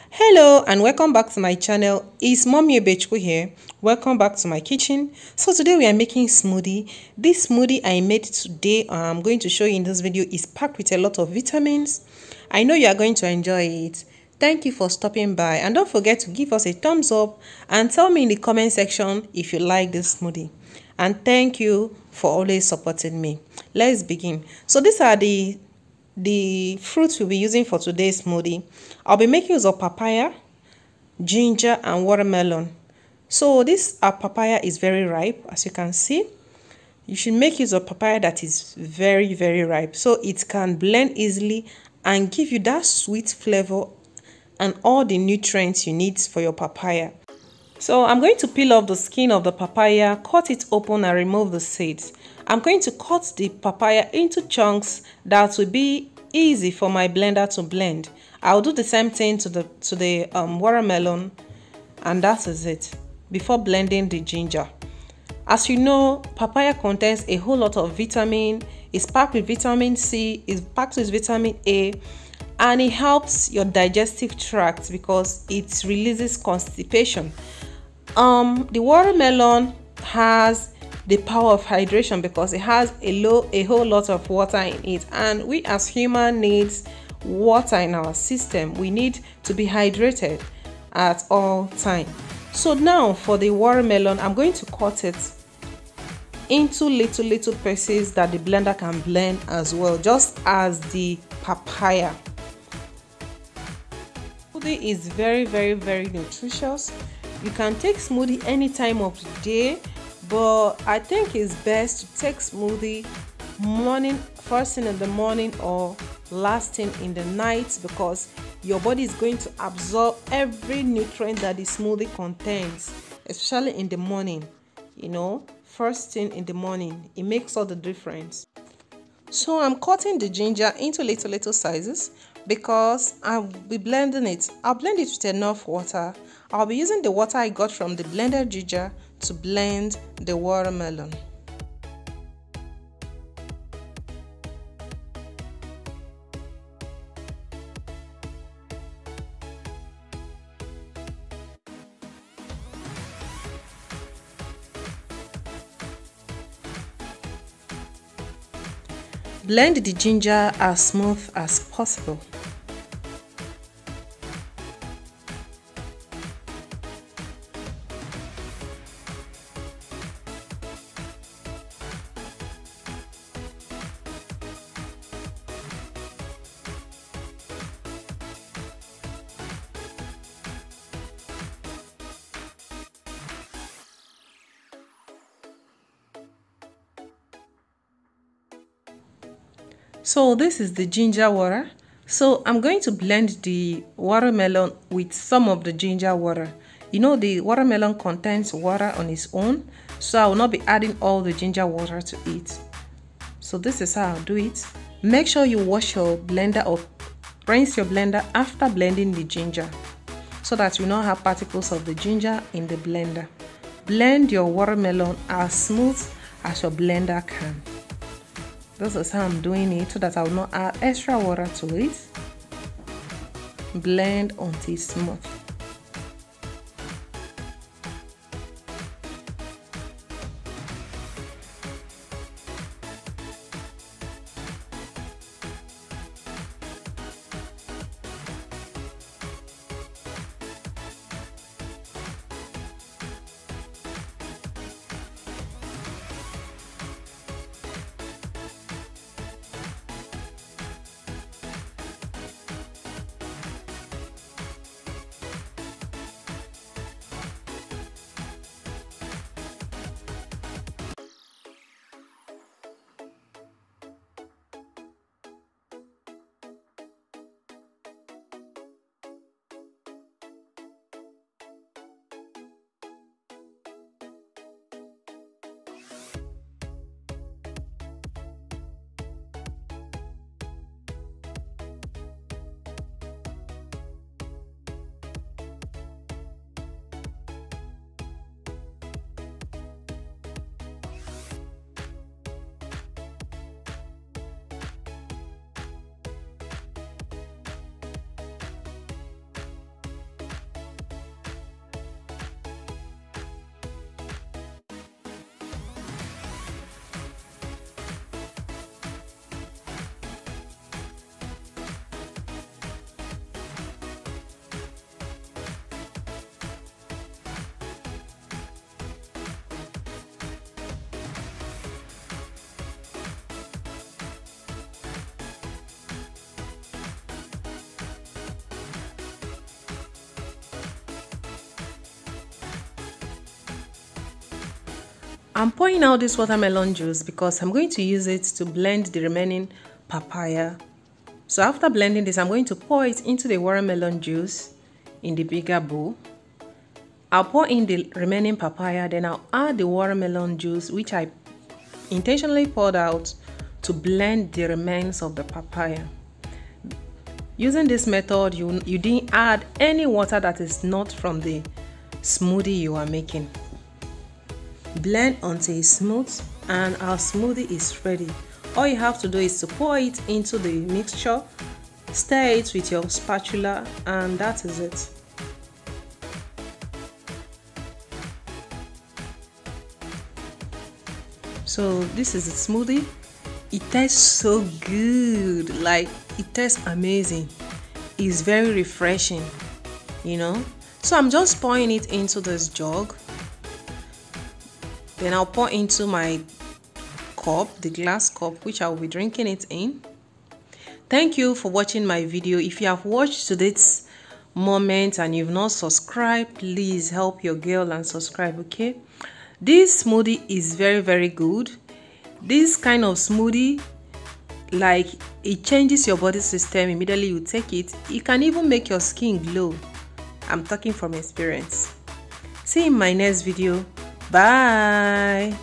Hello and welcome back to my channel. It's mummyEbubechukwu here. Welcome back to my kitchen. So today we are making smoothie. This smoothie I made today, I'm going to show you in this video, is packed with a lot of vitamins. I know you are going to enjoy it. Thank you for stopping by, and don't forget to give us a thumbs up and tell me in the comment section if you like this smoothie. And thank you for always supporting me. Let's begin. So these are the fruits we'll be using for today's smoothie. I'll be making use of papaya, ginger, and watermelon. So this papaya is very ripe, as you can see. You should make use of papaya that is very ripe, so it can blend easily and give you that sweet flavor and all the nutrients you need for your papaya. So I'm going to peel off the skin of the papaya, cut it open and remove the seeds. I'm going to cut the papaya into chunks that will be easy for my blender to blend. I'll do the same thing to the watermelon, and that is it, before blending the ginger. As you know, papaya contains a whole lot of vitamin. It's packed with vitamin C, it's packed with vitamin A, and it helps your digestive tract because it releases constipation. The watermelon has the power of hydration because it has a whole lot of water in it, and we as human needs water in our system. We need to be hydrated at all time. So now for the watermelon, I'm going to cut it into little pieces that the blender can blend as well, just as the papaya. Smoothie is very nutritious. You can take smoothie any time of the day, but I think it's best to take smoothie first thing in the morning or last thing in the night, because your body is going to absorb every nutrient that the smoothie contains, especially in the morning. You know, first thing in the morning, it makes all the difference. So I'm cutting the ginger into little sizes because I'll be blending it. I'll blend it with enough water. I'll be using the water I got from the blended ginger to blend the watermelon. Blend the ginger as smooth as possible. So this is the ginger water. So I'm going to blend the watermelon with some of the ginger water. You know, the watermelon contains water on its own, so I will not be adding all the ginger water to it. So this is how I'll do it. Make sure you wash your blender or rinse your blender after blending the ginger, so that you don't have particles of the ginger in the blender. Blend your watermelon as smooth as your blender can. This is how I'm doing it, so that I will not add extra water to it. Blend until it's smooth. I'm pouring out this watermelon juice because I'm going to use it to blend the remaining papaya. So after blending this, I'm going to pour it into the watermelon juice in the bigger bowl. I'll pour in the remaining papaya, then I'll add the watermelon juice, which I intentionally poured out to blend the remains of the papaya. Using this method, you didn't add any water that is not from the smoothie you are making. Blend until it's smooth and our smoothie is ready. All you have to do is to pour it into the mixture, stir it with your spatula, and that is it. So this is the smoothie. It tastes so good, like it tastes amazing. It's very refreshing, you know. So I'm just pouring it into this jug. Then I'll pour into my cup, the glass cup, which I'll be drinking it in. Thank you for watching my video. If you have watched to this moment and you've not subscribed, please help your girl and subscribe, okay? This smoothie is very good. This kind of smoothie, like, it changes your body system immediately you take it. It can even make your skin glow. I'm talking from experience. See you in my next video. Bye.